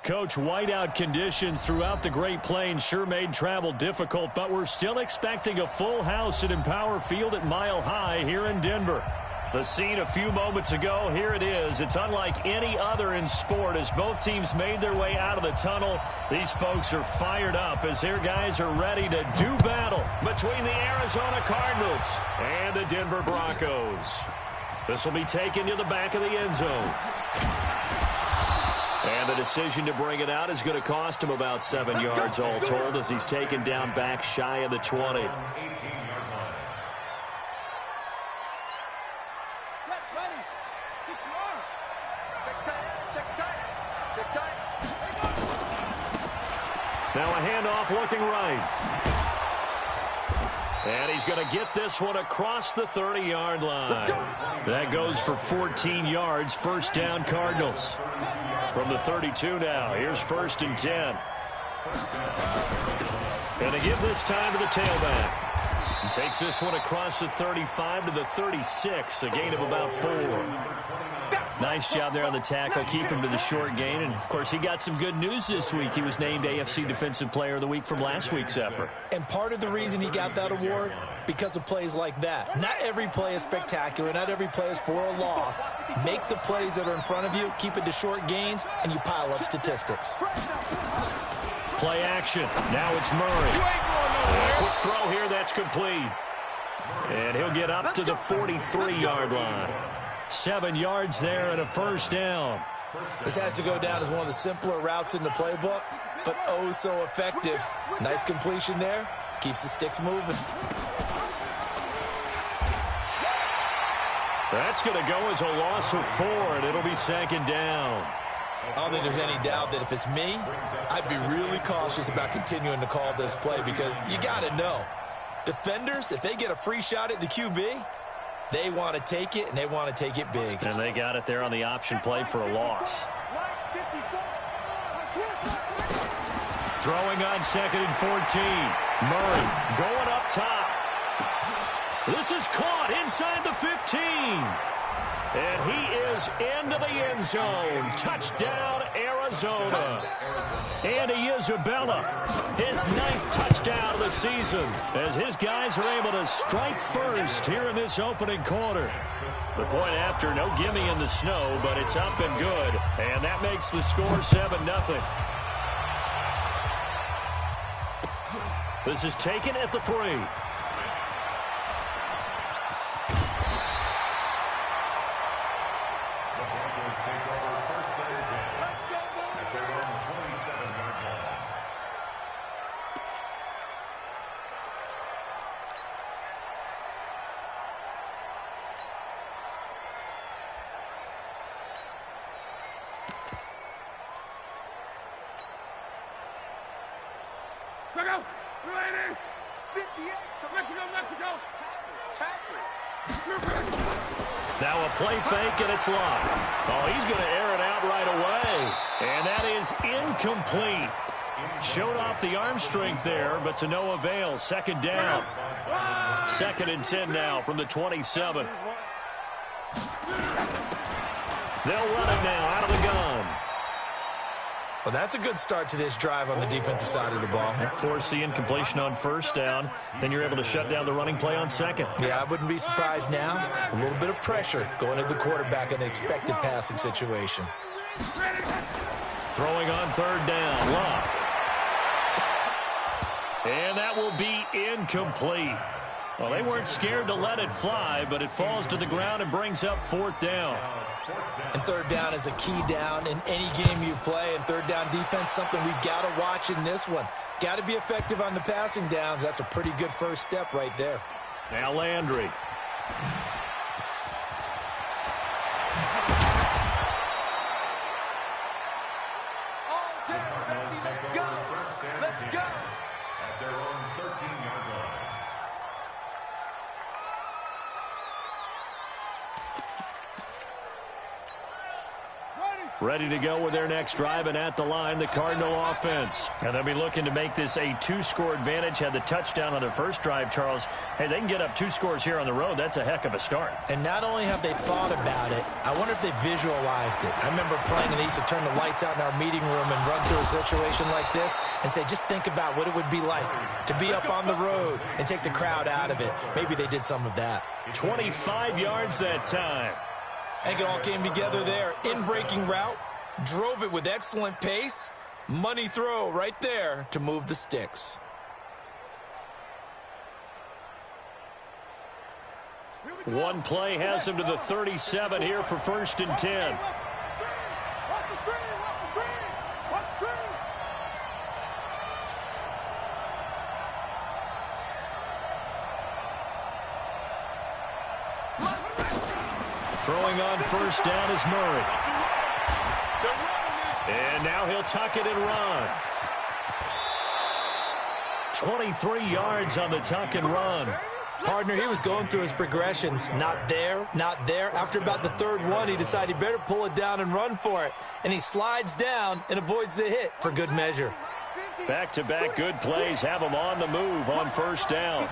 Coach, whiteout conditions throughout the Great Plains sure made travel difficult, but we're still expecting a full house at Empower Field at Mile High here in Denver. The scene a few moments ago, here it is. It's unlike any other in sport as both teams made their way out of the tunnel. These folks are fired up as their guys are ready to do battle between the Arizona Cardinals and the Denver Broncos. This will be taken to the back of the end zone. And the decision to bring it out is going to cost him about 7 yards all told as he's taken down back shy of the 20. Now a handoff looking right. And he's going to get this one across the 30-yard line. That goes for 14 yards. First down, Cardinals. From the 32 now. Here's 1st and 10. And to give this time to the tailback. And takes this one across the 35 to the 36. A gain of about 4. Nice job there on the tackle. Keep him to the short gain. And, of course, he got some good news this week. He was named AFC Defensive Player of the Week from last week's effort. And part of the reason he got that award, because of plays like that. Not every play is spectacular. Not every play is for a loss. Make the plays that are in front of you, keep it to short gains, and you pile up statistics. Play action. Now it's Murray. A quick throw here. That's complete. And he'll get up to the 43-yard line. 7 yards there and a first down. This has to go down as one of the simpler routes in the playbook, but oh so effective. Nice completion there. Keeps the sticks moving. That's going to go as a loss of 4, and it'll be 2nd down. I don't think there's any doubt that if it's me, I'd be really cautious about continuing to call this play because you got to know. Defenders, if they get a free shot at the QB, they want to take it, and they want to take it big. And they got it there on the option play for a loss. Throwing on 2nd and 14. Murray going up top. This is caught inside the 15. And he is into the end zone. Touchdown, Arizona. Andy Isabella, his 9th touchdown of the season, as his guys are able to strike first here in this opening quarter. The point after, no gimme in the snow, but it's up and good. And that makes the score 7-0. This is taken at the 3. Now a play fake, and it's locked. Oh, he's going to air it out right away. And that is incomplete. Showed off the arm strength there, but to no avail. 2nd down. 2nd and 10 now from the 27. They'll run it now out of the gun. Well, that's a good start to this drive on the defensive side of the ball. Force the incompletion on 1st down. Then you're able to shut down the running play on 2nd. Yeah, I wouldn't be surprised now. A little bit of pressure going at the quarterback in an expected passing situation. Throwing on 3rd down. Luck. And that will be incomplete. Well, they weren't scared to let it fly, but it falls to the ground and brings up 4th down. And 3rd down is a key down in any game you play. And 3rd down defense, something we've got to watch in this one. Got to be effective on the passing downs. That's a pretty good first step right there. Now Landry. Let's go. At their own 13-yard line. Ready to go with their next drive, and at the line, the Cardinal offense. And they'll be looking to make this a 2-score advantage. Had the touchdown on their first drive, Charles. Hey, they can get up 2 scores here on the road. That's a heck of a start. And not only have they thought about it, I wonder if they visualized it. I remember playing, and they used to turn the lights out in our meeting room and run through a situation like this and say, just think about what it would be like to be up on the road and take the crowd out of it. Maybe they did some of that. 25 yards that time. I think it all came together there. In-breaking route, drove it with excellent pace. Money throw right there to move the sticks. One play has him to the 37 here for 1st and 10. Throwing on 1st down is Murray. And now he'll tuck it and run. 23 yards on the tuck and run. Partner, he was going through his progressions. Not there, not there. After about the 3rd one, he decided he better pull it down and run for it. And he slides down and avoids the hit for good measure. Back-to-back good plays have him on the move on 1st down.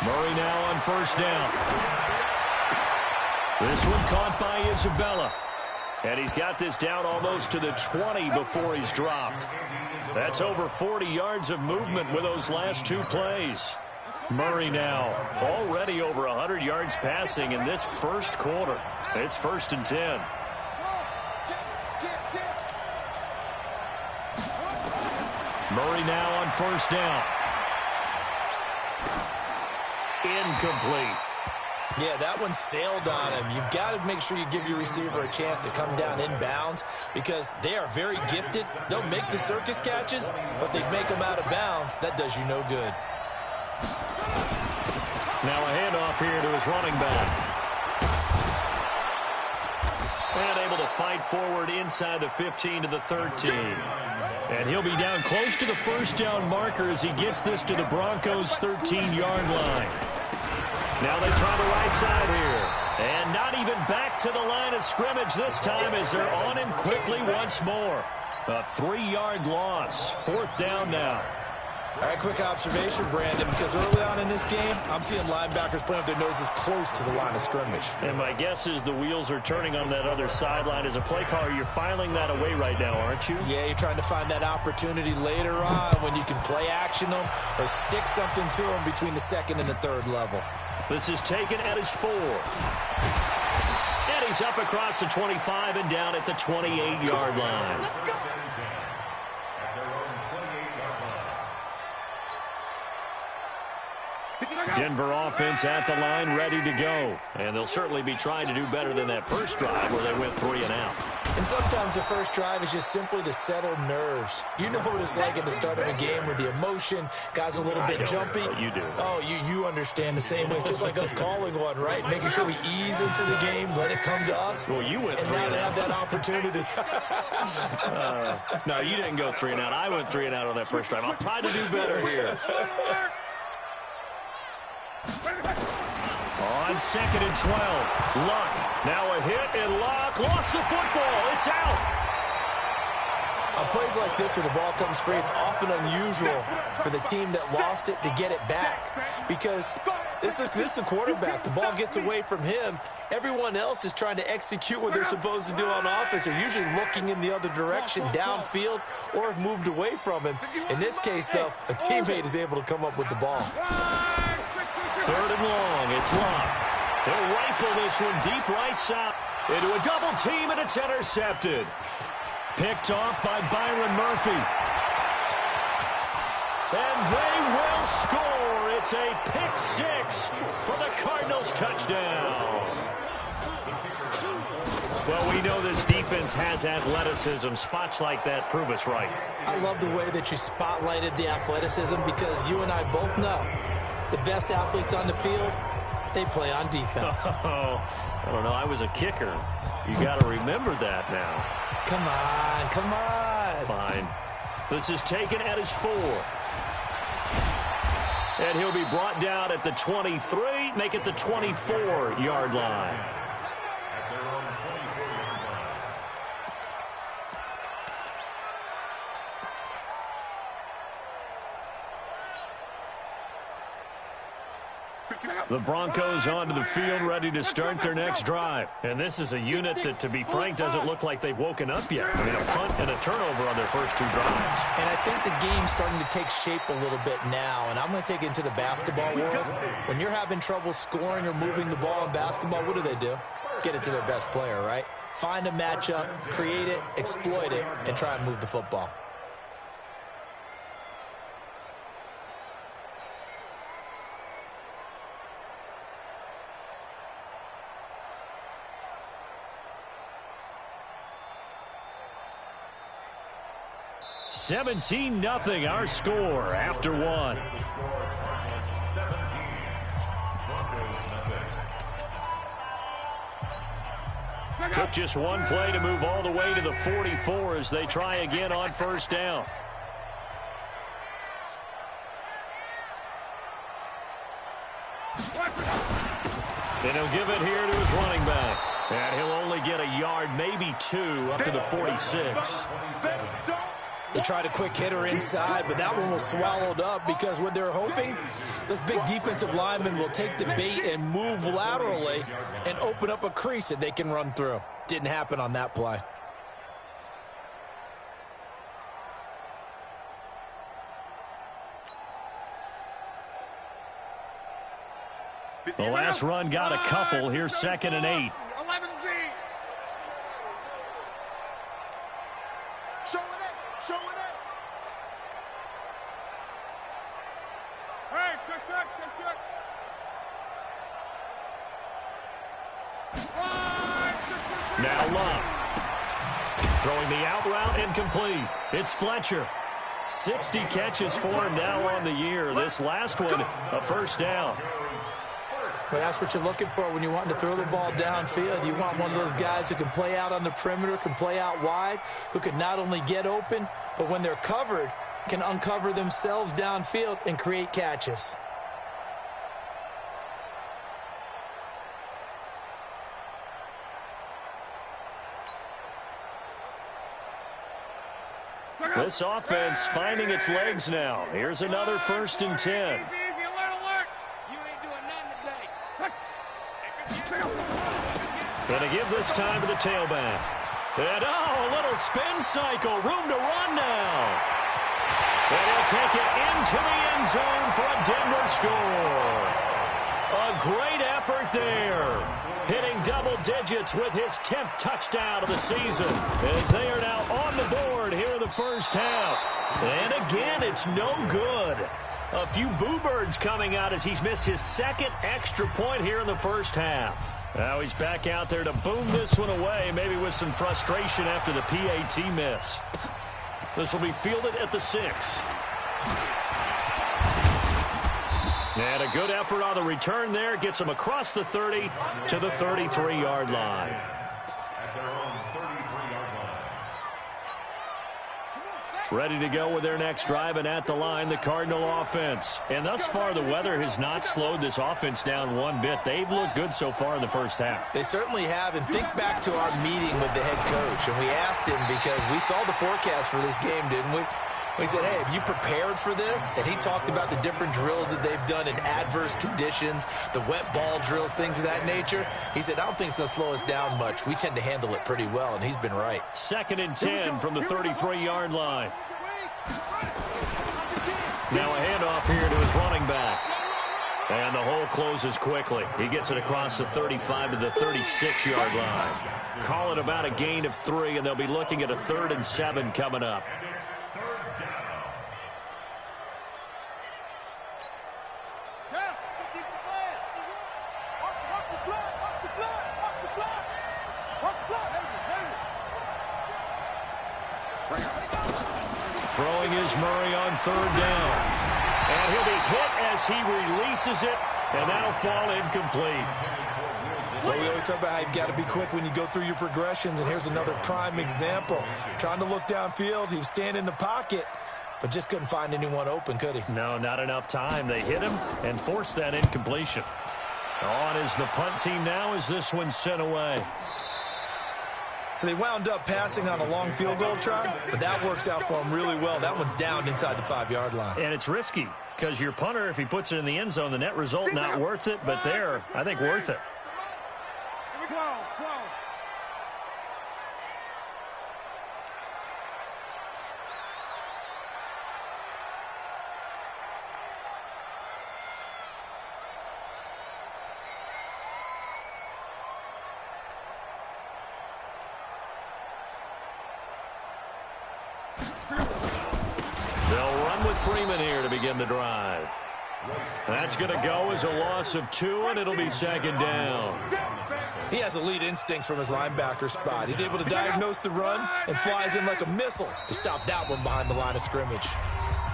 Murray now on 1st down. This one caught by Isabella. And he's got this down almost to the 20 before he's dropped. That's over 40 yards of movement with those last 2 plays. Murray now already over 100 yards passing in this first quarter. It's 1st and 10. Murray now on 1st down. Incomplete. Yeah, that one sailed on him. You've got to make sure you give your receiver a chance to come down inbounds because they are very gifted. They'll make the circus catches, but they make them out of bounds. That does you no good. Now a handoff here to his running back. And able to fight forward inside the 15 to the 13. And he'll be down close to the 1st down marker as he gets this to the Broncos' 13-yard line. Now they try the right side here. And not even back to the line of scrimmage this time as they're on him quickly once more. A 3-yard loss. 4th down now. All right, quick observation, Brandon, because early on in this game, I'm seeing linebackers putting up their noses close to the line of scrimmage. And my guess is the wheels are turning on that other sideline. As a play caller, you're filing that away right now, aren't you? Yeah, you're trying to find that opportunity later on when you can play action them or stick something to them between the 2nd and the 3rd level. This is taken at his 4. And he's up across the 25 and down at the 28-yard line. Denver offense at the line, ready to go. And they'll certainly be trying to do better than that first drive where they went 3 and out. And sometimes the first drive is just simply to settle nerves. You know what it's like at the start of a game with the emotion. Guys a little bit jumpy. You do. Oh, you understand the same way. It's just like us calling one, right? Making sure we ease into the game, let it come to us. Well, you went 3 and now and they out. have that opportunity. No, you didn't go 3 and out. I went 3 and out on that first drive. I'll try to do better here. On 2nd and 12, Luck. Now a hit, and Luck lost the football. It's out. On plays like this where the ball comes free, it's often unusual for the team that lost it to get it back because this is the quarterback. The ball gets away from him. Everyone else is trying to execute what they're supposed to do on offense. They're usually looking in the other direction, downfield, or have moved away from him. In this case, though, a teammate is able to come up with the ball. 3rd and long, it's Luck. He'll rifle this one deep right side into a double team, and it's intercepted. Picked off by Byron Murphy. And they will score. It's a pick 6 for the Cardinals touchdown. Well, we know this defense has athleticism. Spots like that prove us right. I love the way that you spotlighted the athleticism because you and I both know the best athletes on the field, they play on defense. Oh, I don't know. I was a kicker. You got to remember that now. Come on, come on. Fine. This is taken at his 4. And he'll be brought down at the 23, make it the 24-yard line. The Broncos onto the field, ready to start their next drive. And this is a unit that, to be frank, doesn't look like they've woken up yet. I mean, a punt and a turnover on their first two drives. And I think the game's starting to take shape a little bit now. And I'm going to take it into the basketball world. When you're having trouble scoring or moving the ball in basketball, what do? Get it to their best player, right? Find a matchup, create it, exploit it, and try and move the football. $17-0 our score after one. Took just one play to move all the way to the 44 as they try again on first down. And he'll give it here to his running back. And he'll only get a yard, maybe two, up to the 46. They tried a quick hitter inside, but that one was swallowed up because what they're hoping, those big defensive linemen will take the bait and move laterally and open up a crease that they can run through. Didn't happen on that play. The last run got a couple. Here's 2nd and 8. Now Love. Throwing the out route incomplete. It's Fletcher. 60 catches for him now on the year. This last one, a first down. But that's what you're looking for when you want to throw the ball downfield. You want one of those guys who can play out on the perimeter, can play out wide, who can not only get open, but when they're covered, can uncover themselves downfield and create catches. This offense finding its legs now. Here's another 1st and 10. Going to give this time to the tailback. And, a little spin cycle. Room to run now. And he'll take it into the end zone for a Denver score. A great effort there. Hitting double digits with his 10th touchdown of the season. As they are now on the board here in the first half. And again, it's no good. A few boo birds coming out as he's missed his 2nd extra point here in the first half. Now he's back out there to boom this one away, maybe with some frustration after the PAT miss. This will be fielded at the 6. And a good effort on the return there. Gets him across the 30 to the 33-yard line. Ready to go with their next drive, and at the line, the Cardinal offense. And thus far, the weather has not slowed this offense down one bit. They've looked good so far in the first half. They certainly have, and think back to our meeting with the head coach, and we asked him because we saw the forecast for this game, didn't we? We said, hey, have you prepared for this? And he talked about the different drills that they've done in adverse conditions, the wet ball drills, things of that nature. He said, I don't think it's going to slow us down much. We tend to handle it pretty well, and he's been right. 2nd and 10 from the 33-yard line. Now a handoff here to his running back. And the hole closes quickly. He gets it across the 35 to the 36-yard line. Call it about a gain of 3, and they'll be looking at a 3rd and 7 coming up. Throwing is Murray on 3rd down. And he'll be hit as he releases it, and that'll fall incomplete. Well, we always talk about how you've got to be quick when you go through your progressions, and here's another prime example. Trying to look downfield, he was standing in the pocket, but just couldn't find anyone open, could he? No, not enough time. They hit him and forced that incompletion. On is the punt team now as this one's sent away. So they wound up passing on a long field goal try, but that works out for them really well. That one's down inside the 5-yard line. And it's risky because your punter, if he puts it in the end zone, the net result not worth it, but there, I think worth it. They'll run with Freeman here to begin the drive. That's going to go as a loss of 2, and it'll be 2nd down. He has elite instincts from his linebacker spot. He's able to diagnose the run and flies in like a missile to stop that one behind the line of scrimmage.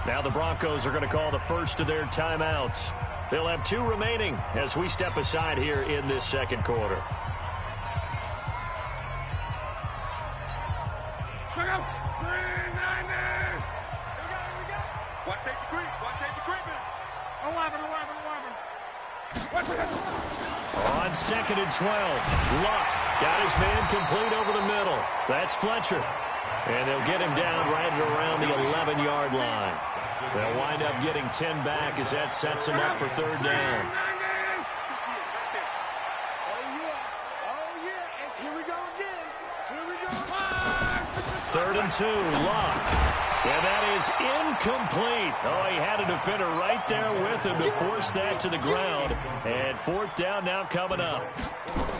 Now the Broncos are going to call the first of their timeouts. They'll have 2 remaining as we step aside here in this second quarter. Watch safety creep. Watch safety creeping. 11. On 2nd and 12, Luck got his man complete over the middle. That's Fletcher. And they'll get him down right around the 11-yard line. They'll wind up getting 10 back as that sets him up for 3rd down. Oh, yeah. And here we go again. 3rd and 2, Luck. And that is incomplete. Oh, he had a defender right there with him to force that to the ground. And 4th down now coming up.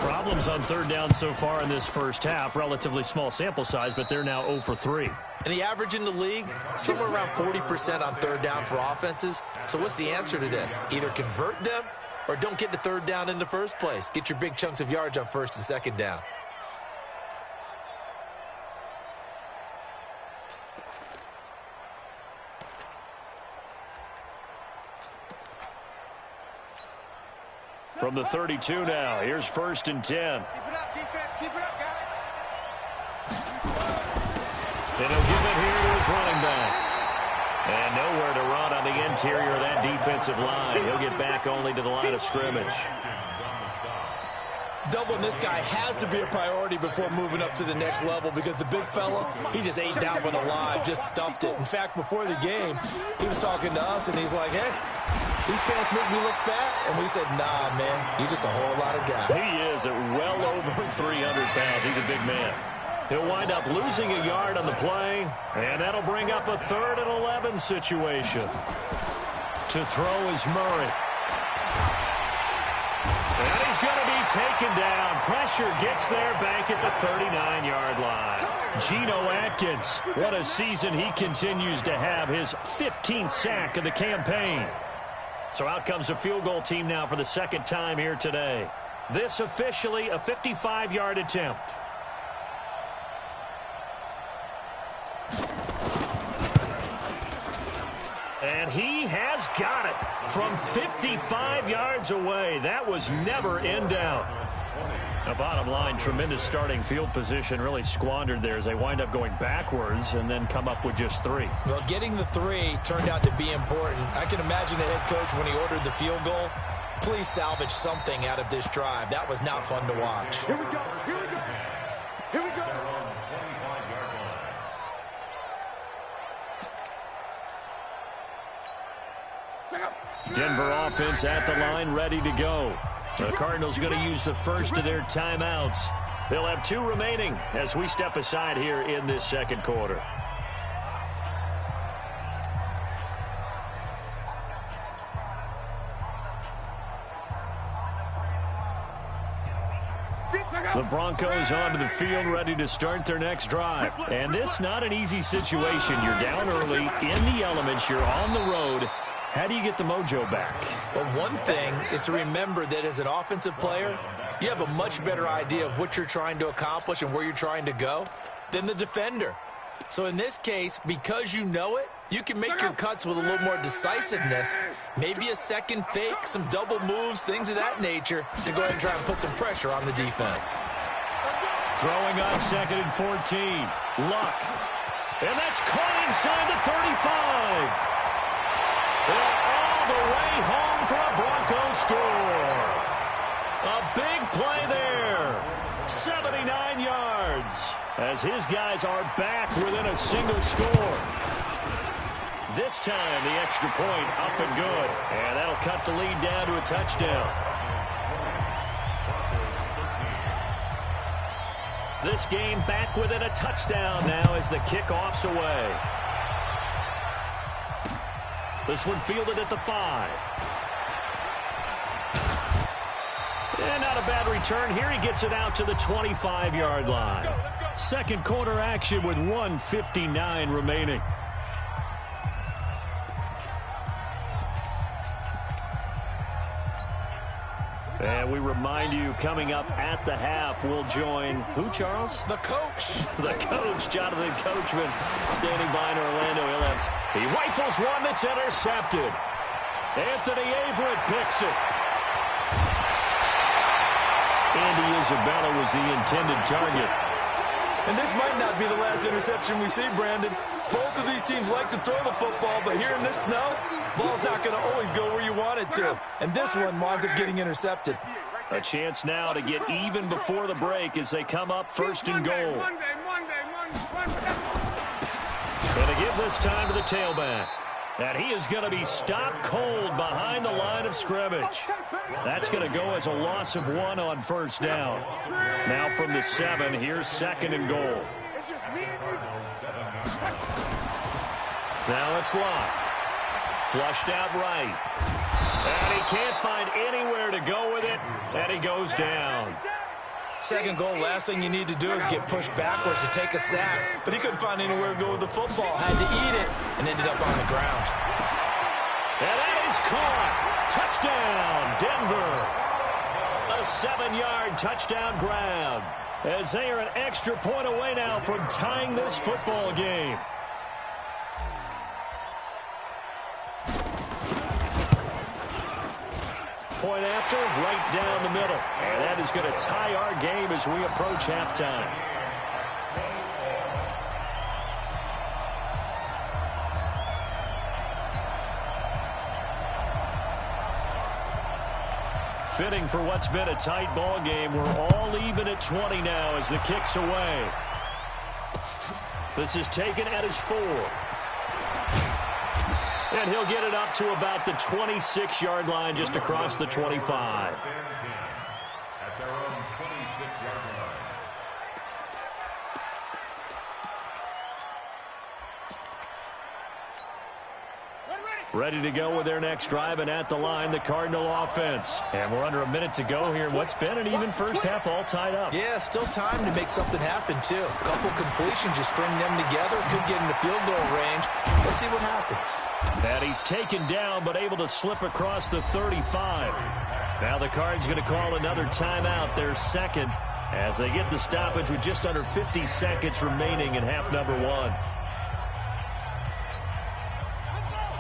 Problems on 3rd down so far in this first half. Relatively small sample size, but they're now 0 for 3. And the average in the league, somewhere around 40% on 3rd down for offenses. So what's the answer to this? Either convert them or don't get to 3rd down in the first place. Get your big chunks of yards on 1st and 2nd down. From the 32 now, here's 1st and 10. Keep it up, defense. Keep it up, guys. And he'll give it here to his running back. And nowhere to run on the interior of that defensive line. He'll get back only to the line of scrimmage. Doubling this guy has to be a priority before moving up to the next level because the big fella, he just ate that one alive, just stuffed it. In fact, before the game, he was talking to us, and he's like, hey, these pants make me look fat. And we said, nah, man, you're just a whole lot of guy. He is at well over 300 pounds. He's a big man. He'll wind up losing a yard on the play, and that'll bring up a 3rd and 11 situation. To throw is Murray. And he's going to be taken down. Pressure gets there back at the 39-yard line. Geno Atkins, what a season he continues to have. His 15th sack of the campaign. So out comes a field goal team now for the 2nd time here today. This officially a 55-yard attempt. And he has got it from 55 yards away. That was never in doubt. The bottom line, tremendous starting field position, really squandered there as they wind up going backwards and then come up with just 3. Well, getting the 3 turned out to be important. I can imagine the head coach when he ordered the field goal. Please salvage something out of this drive. That was not fun to watch. Here we go. Here we go. Here we go. Denver offense at the line, ready to go. The Cardinals going to use the first of their timeouts. They'll have 2 remaining as we step aside here in this second quarter. The Broncos onto the field, ready to start their next drive. And this not an easy situation. You're down early, in the elements, you're on the road. How do you get the mojo back? Well, one thing is to remember that as an offensive player, you have a much better idea of what you're trying to accomplish and where you're trying to go than the defender. So in this case, because you know it, you can make your cuts with a little more decisiveness, maybe a second fake, some double moves, things of that nature, to go ahead and try and put some pressure on the defense. Throwing on 2nd and 14. Luck. And that's caught inside the 35. They're all the way home for a Broncos score. A big play there. 79 yards. as his guys are back within a single score. This time, the extra point up and good. And that'll cut the lead down to a touchdown. This game back within a touchdown now as the kickoff's away. This one fielded at the 5. And not a bad return. Here he gets it out to the 25-yard line. Second quarter action with 1:59 remaining. And we remind you, coming up at the half, we'll join who, Charles? The coach. The coach, Jonathan Coachman, standing by in Orlando. He rifles one that's intercepted. Anthony Averett picks it. Andy Isabella was the intended target. And this might not be the last interception we see, Brandon. Both of these teams like to throw the football, but here in this snow, ball's not going to always go where you want it to. And this one winds up getting intercepted. A chance now to get even before the break as they come up first and goal. And to give this time to the tailback. And he is going to be stopped cold behind the line of scrimmage. That's going to go as a loss of 1 on first down. Now from the 7, here's second and goal. Now it's locked. Flushed out right. And he can't find anywhere to go with it. And he goes down. Second goal, last thing you need to do is get pushed backwards to take a sack. But he couldn't find anywhere to go with the football. Had to eat it and ended up on the ground. And that is caught. Touchdown, Denver. A 7-yard touchdown grab. As they are an extra point away now from tying this football game. Point after, right down the middle. And that is going to tie our game as we approach halftime. Fitting for what's been a tight ball game. We're all even at 20 now as the kick's away. This is taken at his 4. And he'll get it up to about the 26-yard line, just across the 25. At their own 26-yard line. Ready to go with their next drive, and at the line, the Cardinal offense. And we're under a minute to go here in what's been an even first half, all tied up. Yeah, still time to make something happen, too. A couple completions, just string them together. Could get into field goal range. Let's see what happens. And he's taken down, but able to slip across the 35. Now the Cards going to call another timeout, their second, as they get the stoppage with just under 50 seconds remaining in half number 1.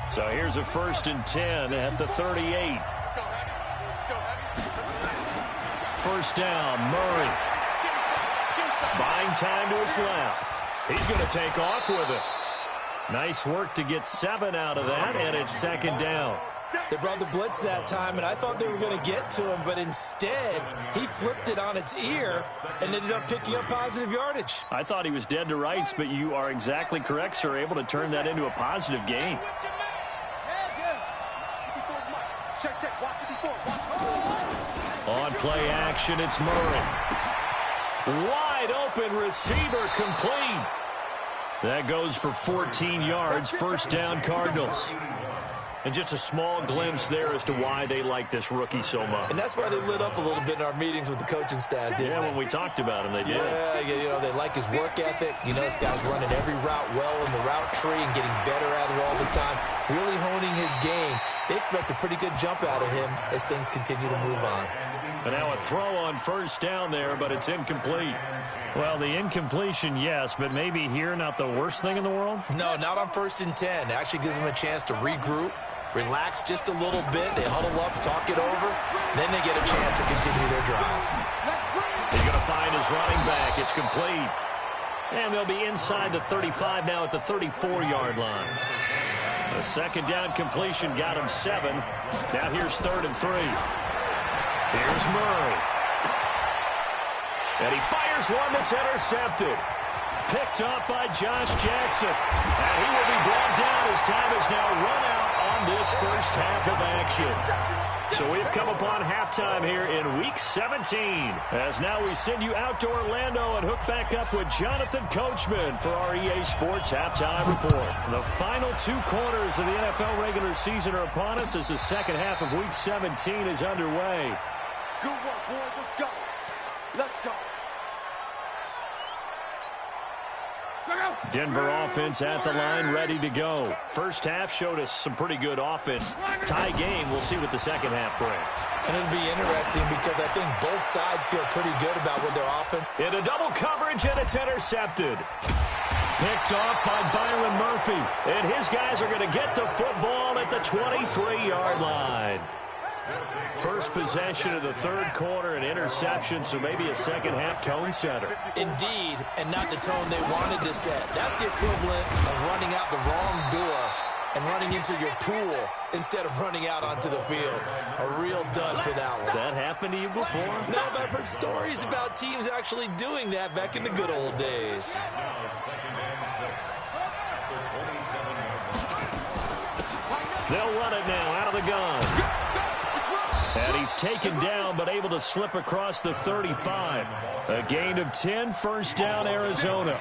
So here's a 1st and 10 at the 38. First down, Murray. Buying time to his left. He's going to take off with it. Nice work to get 7 out of that, and it's second down. They brought the blitz that time, and I thought they were going to get to him, but instead, he flipped it on its ear and ended up picking up positive yardage. I thought he was dead to rights, but you are exactly correct, sir, able to turn that into a positive gain. On play action, it's Murray. Wide open receiver complete. That goes for 14 yards, first down Cardinals. And just a small glimpse there as to why they like this rookie so much. And that's why they lit up a little bit in our meetings with the coaching staff, didn't they? When we talked about him, they did. Yeah, you know, they like his work ethic. You know, this guy's running every route well in the route tree and getting better at it all the time, really honing his game. They expect a pretty good jump out of him as things continue to move on. And now a throw on first down there, but it's incomplete. Well, the incompletion, yes, but maybe here not the worst thing in the world? No, not on 1st and 10. It actually gives them a chance to regroup, relax just a little bit. They huddle up, talk it over. Then they get a chance to continue their drive. He's going to find his running back. It's complete. And they'll be inside the 35 now at the 34-yard line. The second down completion got him 7. Now here's 3rd and 3. Here's Murray. And he fires one that's intercepted. picked up by Josh Jackson. And he will be brought down as time is now run out on this first half of action. So we've come upon halftime here in Week 17. As now we send you out to Orlando and hook back up with Jonathan Coachman for our EA Sports Halftime Report. The final 2 quarters of the NFL regular season are upon us as the second half of Week 17 is underway. Good work, boys. Let's go. Let's go. Denver offense at the line, ready to go. First half showed us some pretty good offense. Tie game, we'll see what the second half brings. And it'll be interesting because I think both sides feel pretty good about what they're offering. Into double coverage, and it's intercepted. Picked off by Byron Murphy. And his guys are going to get the football at the 23-yard line. First possession of the third quarter, an interception, so maybe a second-half tone setter. Indeed, and not the tone they wanted to set. That's the equivalent of running out the wrong door and running into your pool instead of running out onto the field. A real dud for that one. Has that happened to you before? No, but I've heard stories about teams actually doing that back in the good old days. They'll run it now out of the gun. And he's taken down, but able to slip across the 35. A gain of 10, first down, Arizona.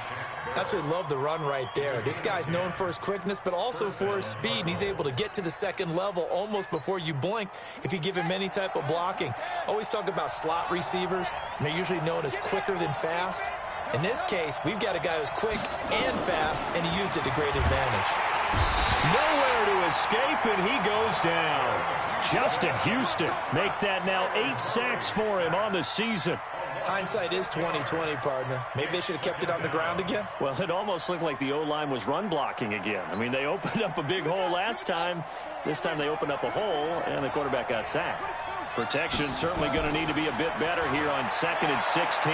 Absolutely love the run right there. This guy's known for his quickness, but also for his speed. And he's able to get to the second level almost before you blink if you give him any type of blocking. Always talk about slot receivers, and they're usually known as quicker than fast. In this case, we've got a guy who's quick and fast, and he used it to great advantage. Nowhere to escape, and he goes down. Justin Houston make that now 8 sacks for him on the season. Hindsight is 20/20, partner. Maybe they should have kept it on the ground again. Well, it almost looked like the O-line was run blocking again. I mean, they opened up a big hole last time. This time they opened up a hole, and the quarterback got sacked. Protection certainly going to need to be a bit better here on 2nd and 16.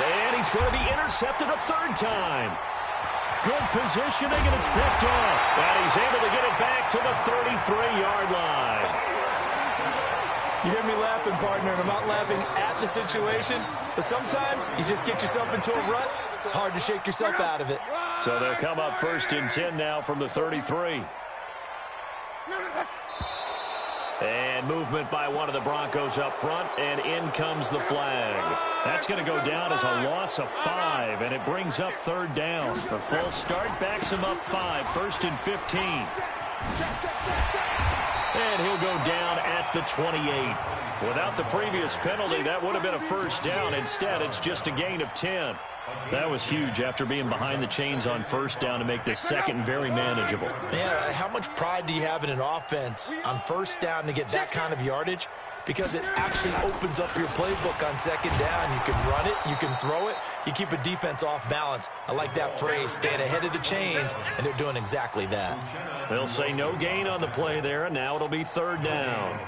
And he's going to be intercepted a third time. Good positioning, and it's picked off. And he's able to get it back to the 33-yard line. You hear me laughing, partner, and I'm not laughing at the situation, but sometimes you just get yourself into a rut. It's hard to shake yourself out of it. So they'll come up 1st and 10 now from the 33. And movement by one of the Broncos up front, and in comes the flag. That's going to go down as a loss of 5, and it brings up 3rd down. The full start backs him up 5, 1st and 15. And he'll go down at the 28. Without the previous penalty, that would have been a first down. Instead, it's just a gain of 10. That was huge after being behind the chains on first down to make this second very manageable. Yeah, how much pride do you have in an offense on first down to get that kind of yardage? Because it actually opens up your playbook on second down. You can run it, you can throw it, you keep a defense off balance. I like that phrase, staying ahead of the chains, and they're doing exactly that. They'll say no gain on the play there, and now it'll be 3rd down.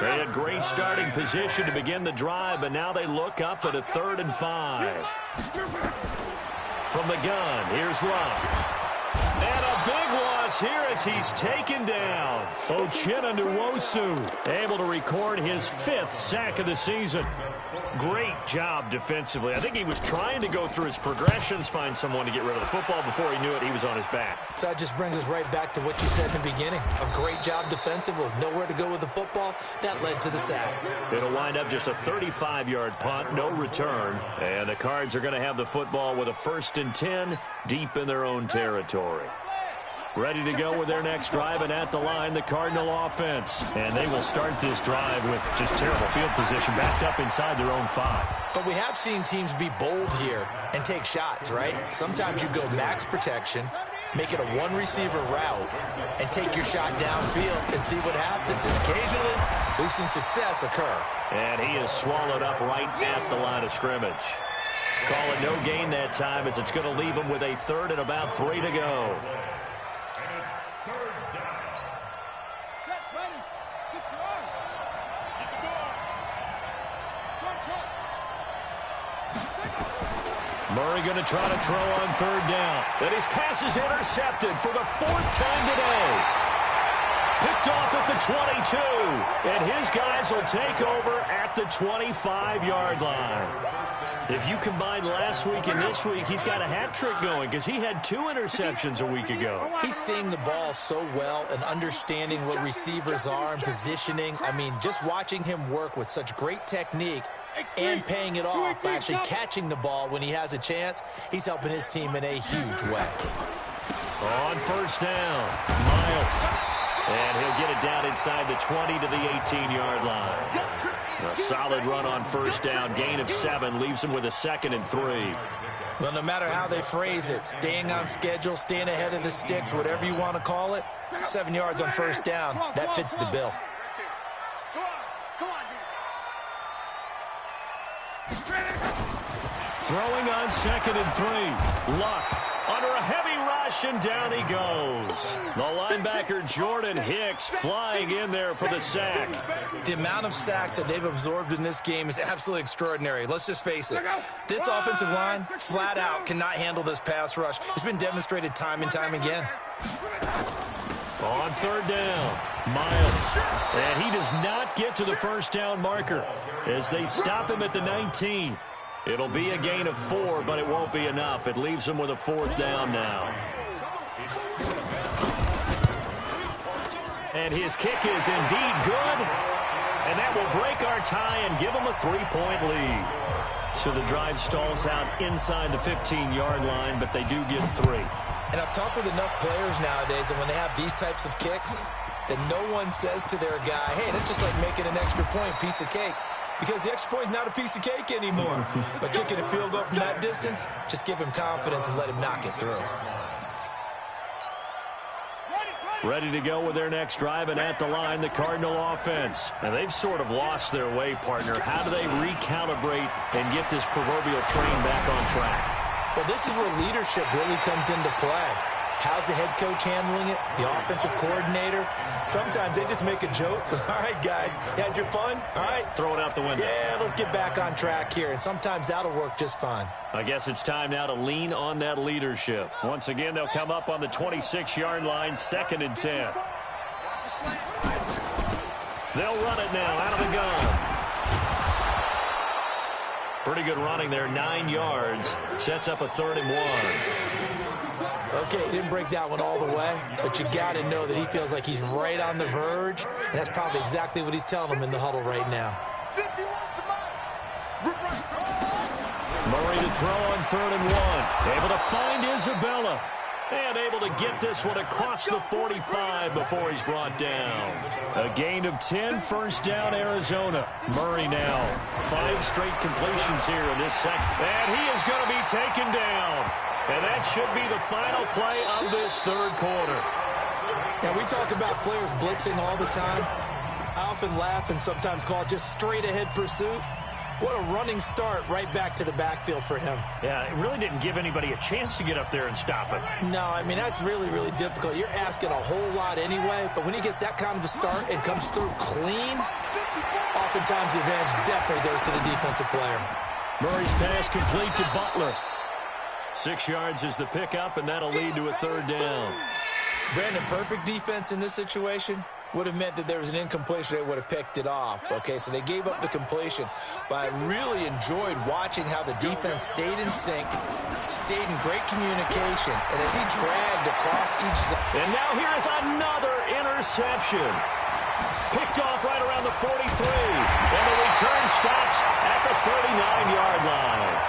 They had great starting position to begin the drive, but now they look up at a 3rd and 5. From the gun, here's Love. And a big loss here as he's taken down. Uchenna Nwosu able to record his 5th sack of the season. Great job defensively. I think he was trying to go through his progressions, find someone to get rid of the football. Before he knew it, he was on his back. So that just brings us right back to what you said in the beginning. A great job defensively. Nowhere to go with the football. That led to the sack. It'll wind up just a 35-yard punt, no return. And the Cards are going to have the football with a 1st and 10 deep in their own territory. Ready to go with their next drive, and at the line, the Cardinal offense. And they will start this drive with just terrible field position, backed up inside their own 5. But we have seen teams be bold here and take shots, right? Sometimes you go max protection, make it a one-receiver route, and take your shot downfield and see what happens. And occasionally, we've seen success occur. And he is swallowed up right at the line of scrimmage. Call it no gain that time, as it's going to leave him with a 3rd and about 3 to go. Murray going to try to throw on 3rd down. And his pass is intercepted for the 4th time today. Picked off at the 22. And his guys will take over at the 25-yard line. If you combine last week and this week, he's got a hat trick going because he had 2 interceptions a week ago. He's seeing the ball so well and understanding what receivers are and positioning. I mean, just watching him work with such great technique and paying it off by actually catching the ball when he has a chance, he's helping his team in a huge way. On first down, Miles. And he'll get it down inside the 20 to the 18-yard line. A solid run on first down. Gain of 7 leaves him with a 2nd and 3. Well, no matter how they phrase it, staying on schedule, staying ahead of the sticks, whatever you want to call it, 7 yards on first down, that fits the bill. Throwing on 2nd and 3. Luck under a heavy rush, and down he goes. The linebacker Jordan Hicks flying in there for the sack. The amount of sacks that they've absorbed in this game is absolutely extraordinary. Let's just face it. This offensive line, flat out, cannot handle this pass rush. It's been demonstrated time and time again. On third down, Miles. And he does not get to the first down marker as they stop him at the 19. It'll be a gain of 4, but it won't be enough. It leaves him with a 4th down now. And his kick is indeed good. And that will break our tie and give him a 3-point lead. So the drive stalls out inside the 15-yard line, but they do get 3. And I've talked with enough players nowadays, and when they have these types of kicks, that no one says to their guy, hey, that's just like making an extra point, piece of cake. Because the extra point is not a piece of cake anymore. But kicking a field goal from that distance, just give him confidence and let him knock it through. Ready to go with their next drive, and at the line, the Cardinal offense. And they've sort of lost their way, partner. How do they recalibrate and get this proverbial train back on track? Well, this is where leadership really comes into play. How's the head coach handling it? The offensive coordinator? Sometimes they just make a joke. All right, guys, you had your fun? All right. Throw it out the window. Yeah, let's get back on track here. And sometimes that'll work just fine. I guess it's time now to lean on that leadership. Once again, they'll come up on the 26-yard line, 2nd and 10. They'll run it now out of the gun. Pretty good running there, 9 yards. Sets up a 3rd and 1. Okay, he didn't break that one all the way, but you got to know that he feels like he's right on the verge, and that's probably exactly what he's telling them in the huddle right now. Murray to throw on 3rd and 1. Able to find Isabella. And able to get this one across the 45 before he's brought down. A gain of 10, first down, Arizona. Murray now. 5 straight completions here in this second. And he is going to be taken down. And that should be the final play of this 3rd quarter. Now, we talk about players blitzing all the time. I often laugh and sometimes call it just straight-ahead pursuit. What a running start right back to the backfield for him. Yeah, it really didn't give anybody a chance to get up there and stop him. No, I mean, that's really, really difficult. You're asking a whole lot anyway, but when he gets that kind of a start and comes through clean, oftentimes the advantage definitely goes to the defensive player. Murray's pass complete to Butler. 6 yards is the pickup, and that'll lead to a 3rd down. Brandon, perfect defense in this situation would have meant that there was an incompletion. They would have picked it off. Okay, so they gave up the completion. But I really enjoyed watching how the defense stayed in sync, stayed in great communication, and as he dragged across each side. And now here is another interception. Picked off right around the 43. And the return stops at the 39-yard line.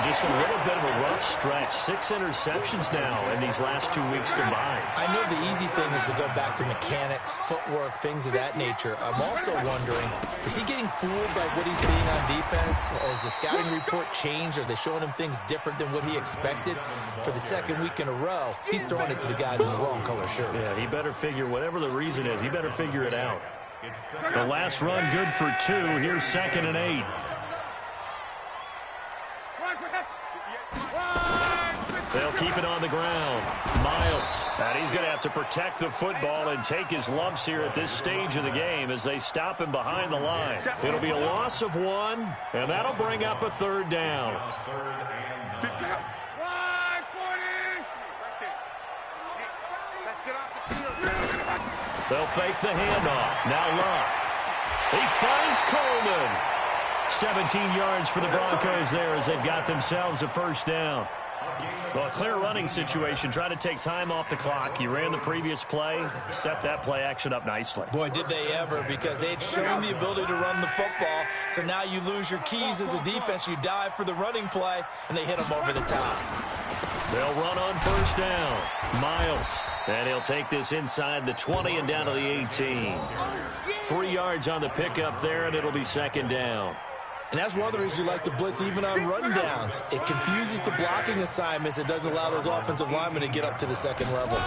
Just a little bit of a rough stretch. 6 interceptions now in these last 2 weeks combined. I know the easy thing is to go back to mechanics, footwork, things of that nature. I'm also wondering, is he getting fooled by what he's seeing on defense? Has the scouting report changed? Are they showing him things different than what he expected? For the 2nd week in a row, he's throwing it to the guys in the wrong color shirts. Yeah, he better figure, whatever the reason is, he better figure it out. The last run good for 2. Here's 2nd and 8. They'll keep it on the ground. Miles. And he's going to have to protect the football and take his lumps here at this stage of the game as they stop him behind the line. It'll be a loss of 1, and that'll bring up a 3rd down. Let's get off the field. They'll fake the handoff. Now Luck. He finds Coleman. 17 yards for the Broncos there as they've got themselves a first down. Well, a clear running situation. Try to take time off the clock. You ran the previous play, set that play action up nicely. Boy, did they ever, because they had shown the ability to run the football. So now you lose your keys as a defense. You dive for the running play, and they hit them over the top. They'll run on first down. Miles. And he'll take this inside the 20 and down to the 18. 3 yards on the pickup there, and it'll be second down. And that's one of the reasons you like to blitz even on run downs. It confuses the blocking assignments. It doesn't allow those offensive linemen to get up to the second level.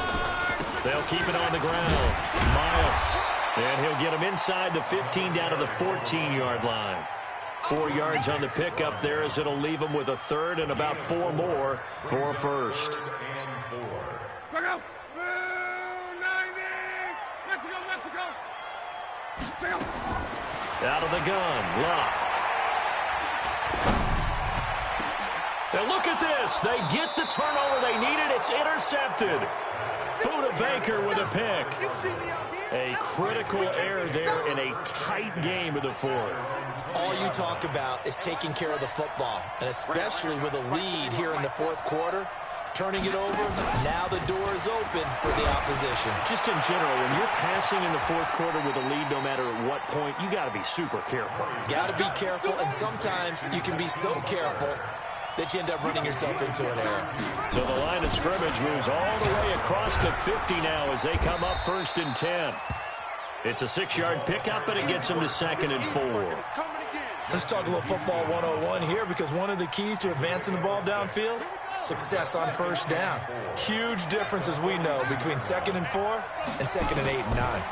They'll keep it on the ground. Miles. And he'll get him inside the 15 down to the 14-yard line. 4 yards on the pickup there as it'll leave him with a third and about 4 more for a first. Out of the gun, Luck. Now look at this. They get the turnover they needed. It's intercepted. Buda Baker with a pick. A critical error there in a tight game of the fourth. All you talk about is taking care of the football, and especially with a lead here in the fourth quarter. Turning it over, now the door is open for the opposition. Just in general, when you're passing in the fourth quarter with a lead, no matter at what point, you got to be super careful. Got to be careful, and sometimes you can be so careful that you end up running yourself into an error. So the line of scrimmage moves all the way across the 50 now as they come up first and 10. It's a 6-yard pickup, and it gets them to second and 4. Let's talk a little football 101 here, because one of the keys to advancing the ball downfield, success on first down. Huge difference, as we know, between 2nd and 4 and 2nd and 8 and 9.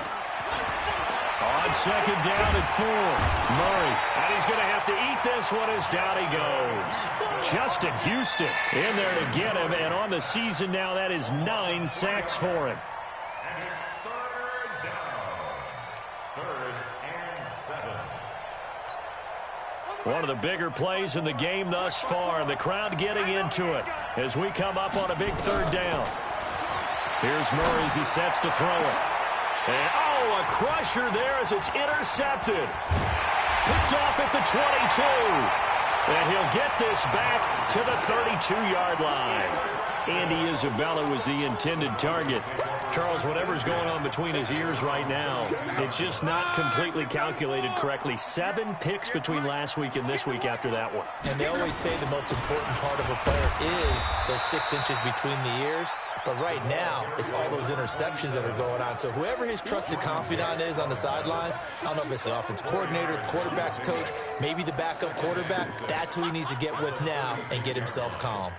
On second down and 4, Murray. And he's going to have to eat this one as down he goes. Justin Houston in there to get him, and on the season now, that is 9 sacks for him. And it's third down. 3rd and 7. One of the bigger plays in the game thus far, and the crowd getting into it as we come up on a big third down. Here's Murray as he sets to throw it. And, a crusher there as it's intercepted. Picked off at the 22. And he'll get this back to the 32-yard line. Andy Isabella was the intended target. Charles, whatever's going on between his ears right now, it's just not completely calculated correctly. 7 picks between last week and this week after that one. And they always say the most important part of a player is those 6 inches between the ears. But right now, it's all those interceptions that are going on. So whoever his trusted confidant is on the sidelines, I don't know if it's the offense coordinator, the quarterback's coach, maybe the backup quarterback, that's who he needs to get with now and get himself calm.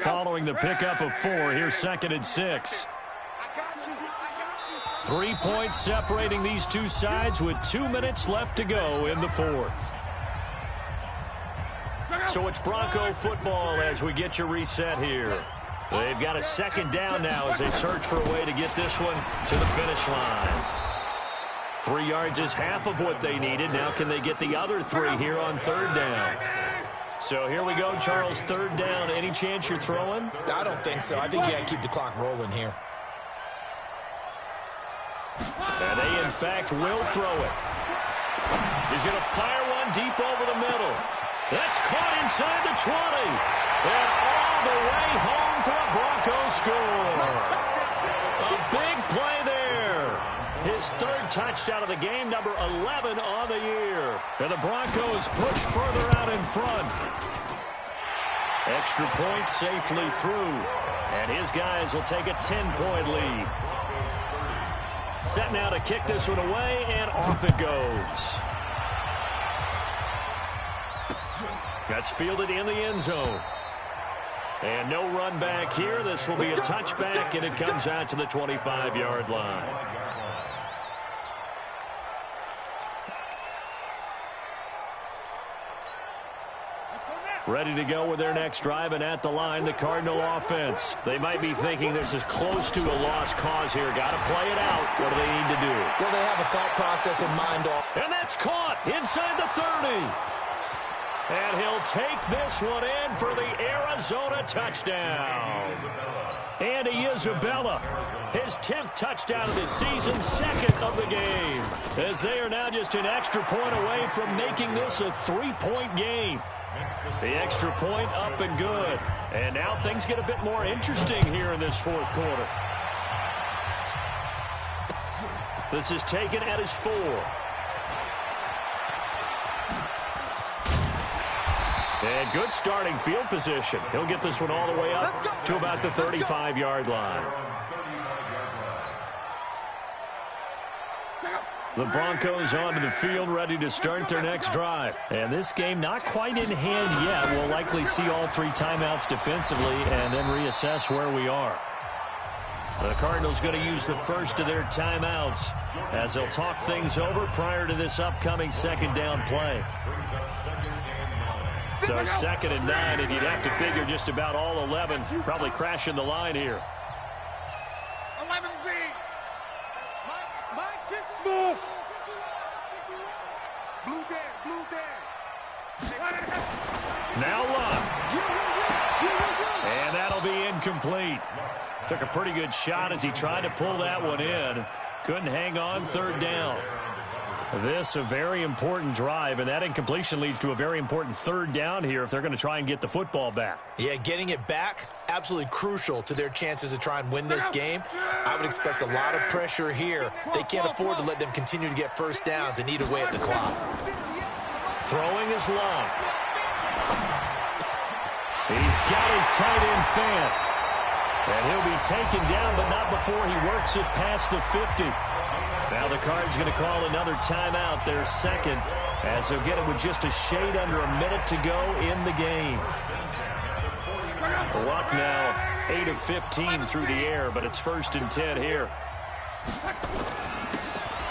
Following the pickup of 4, here's 2nd and 6. 3 points separating these two sides with 2 minutes left to go in the fourth. So it's Bronco football as we get you reset here. They've got a second down now as they search for a way to get this one to the finish line. 3 yards is half of what they needed. Now can they get the other 3 here on third down? So here we go, Charles, third down. Any chance you're throwing? I don't think so. I think you got to keep the clock rolling here. And they, in fact, will throw it. He's going to fire one deep over the middle. That's caught inside the 20. And all the way home for a Broncos score. A big play there. His 3rd touchdown of the game, number 11 on the year. And the Broncos push further out in front. Extra point safely through. And his guys will take a 10-point lead. Set now to kick this one away, and off it goes. That's fielded in the end zone. And no run back here. This will be a touchback, and it comes out to the 25-yard line. Ready to go with their next drive, and at the line, the Cardinal offense. They might be thinking this is close to a lost cause here. Got to play it out. What do they need to do? Well, they have a thought process in mind. And that's caught inside the 30. And he'll take this one in for the Arizona touchdown. Andy Isabella, his 10th touchdown of the season, second of the game, as they are now just an extra point away from making this a 3-point game. The extra point up and good. And now things get a bit more interesting here in this fourth quarter. This is taken at his 4. And good starting field position. He'll get this one all the way up to about the 35-yard line. The Broncos onto the field, ready to start their next drive. And this game not quite in hand yet. We'll likely see all 3 timeouts defensively and then reassess where we are. The Cardinals going to use the first of their timeouts as they'll talk things over prior to this upcoming second down play. So 2nd and 9, and you'd have to figure just about all 11 probably crashing the line here. 11B. Mike, get smooth. Blue there. Now Luck. And that'll be incomplete. Took a pretty good shot as he tried to pull that one in. Couldn't hang on, 3rd down. This a very important drive, and that incompletion leads to a very important 3rd down here if they're going to try and get the football back. Yeah, getting it back, absolutely crucial to their chances to try and win this game. I would expect a lot of pressure here. They can't afford to let them continue to get first downs and eat away at the clock. Throwing is long. He's got his tight end fan. And he'll be taken down, but not before he works it past the 50. Now the Cards going to call another timeout, their 2nd, as they'll get it with just a shade under a minute to go in the game. Luck now 8 of 15 through the air, but it's 1st and 10 here.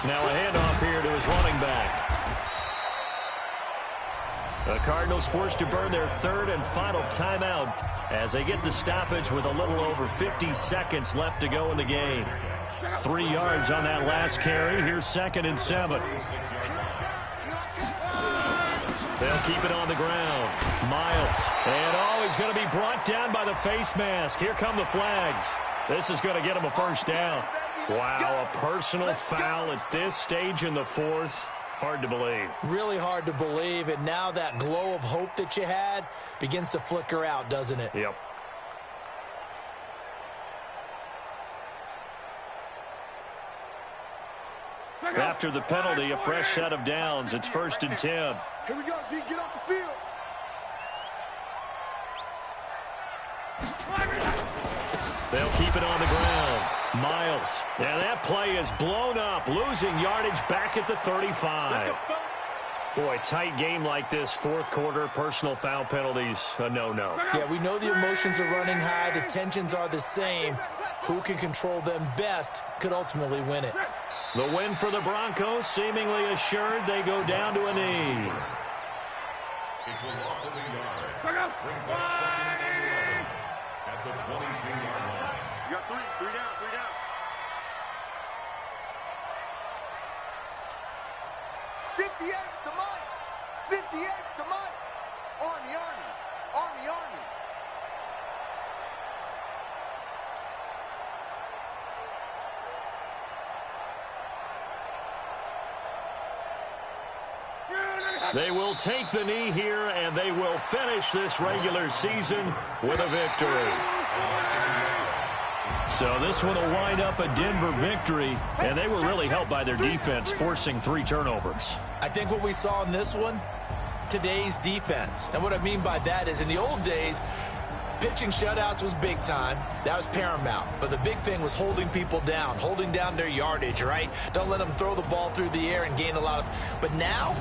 Now a handoff here to his running back. The Cardinals forced to burn their 3rd and final timeout as they get the stoppage with a little over 50 seconds left to go in the game. 3 yards on that last carry. Here's 2nd and 7. They'll keep it on the ground. Miles. And he's going to be brought down by the face mask. Here come the flags. This is going to get him a 1st down. Wow, a personal foul at this stage in the 4th. Hard to believe. Really hard to believe, and now that glow of hope that you had begins to flicker out, doesn't it? Yep. After the penalty, a fresh set of downs. It's 1st and 10. Here we go, G. Get off the field. They'll keep it on the ground. Miles. And that play is blown up, losing yardage back at the 35. Boy, tight game like this, 4th quarter, personal foul penalties, a no-no. Yeah, we know the emotions are running high. The tensions are the same. Who can control them best could ultimately win it. The win for the Broncos, seemingly assured. They go down to a knee. It's a loss of a yard. Brings up 2nd and 11 at the 22-yard line. You got 3 down. 58's the Mike. 58's the Mike. Army. They will take the knee here, and they will finish this regular season with a victory. So this one will wind up a Denver victory, and they were really helped by their defense, forcing 3 turnovers. I think what we saw in this one, today's defense. And what I mean by that is in the old days, pitching shutouts was big time. That was paramount. But the big thing was holding people down, holding down their yardage, right? Don't let them throw the ball through the air and gain a lot of... But now,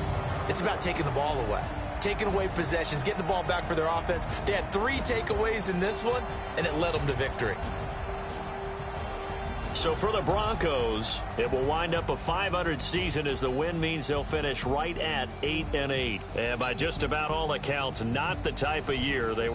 it's about taking the ball away. Taking away possessions, getting the ball back for their offense. They had 3 takeaways in this one, and it led them to victory. So for the Broncos, it will wind up a .500 season as the win means they'll finish right at 8-8. And by just about all accounts, not the type of year they...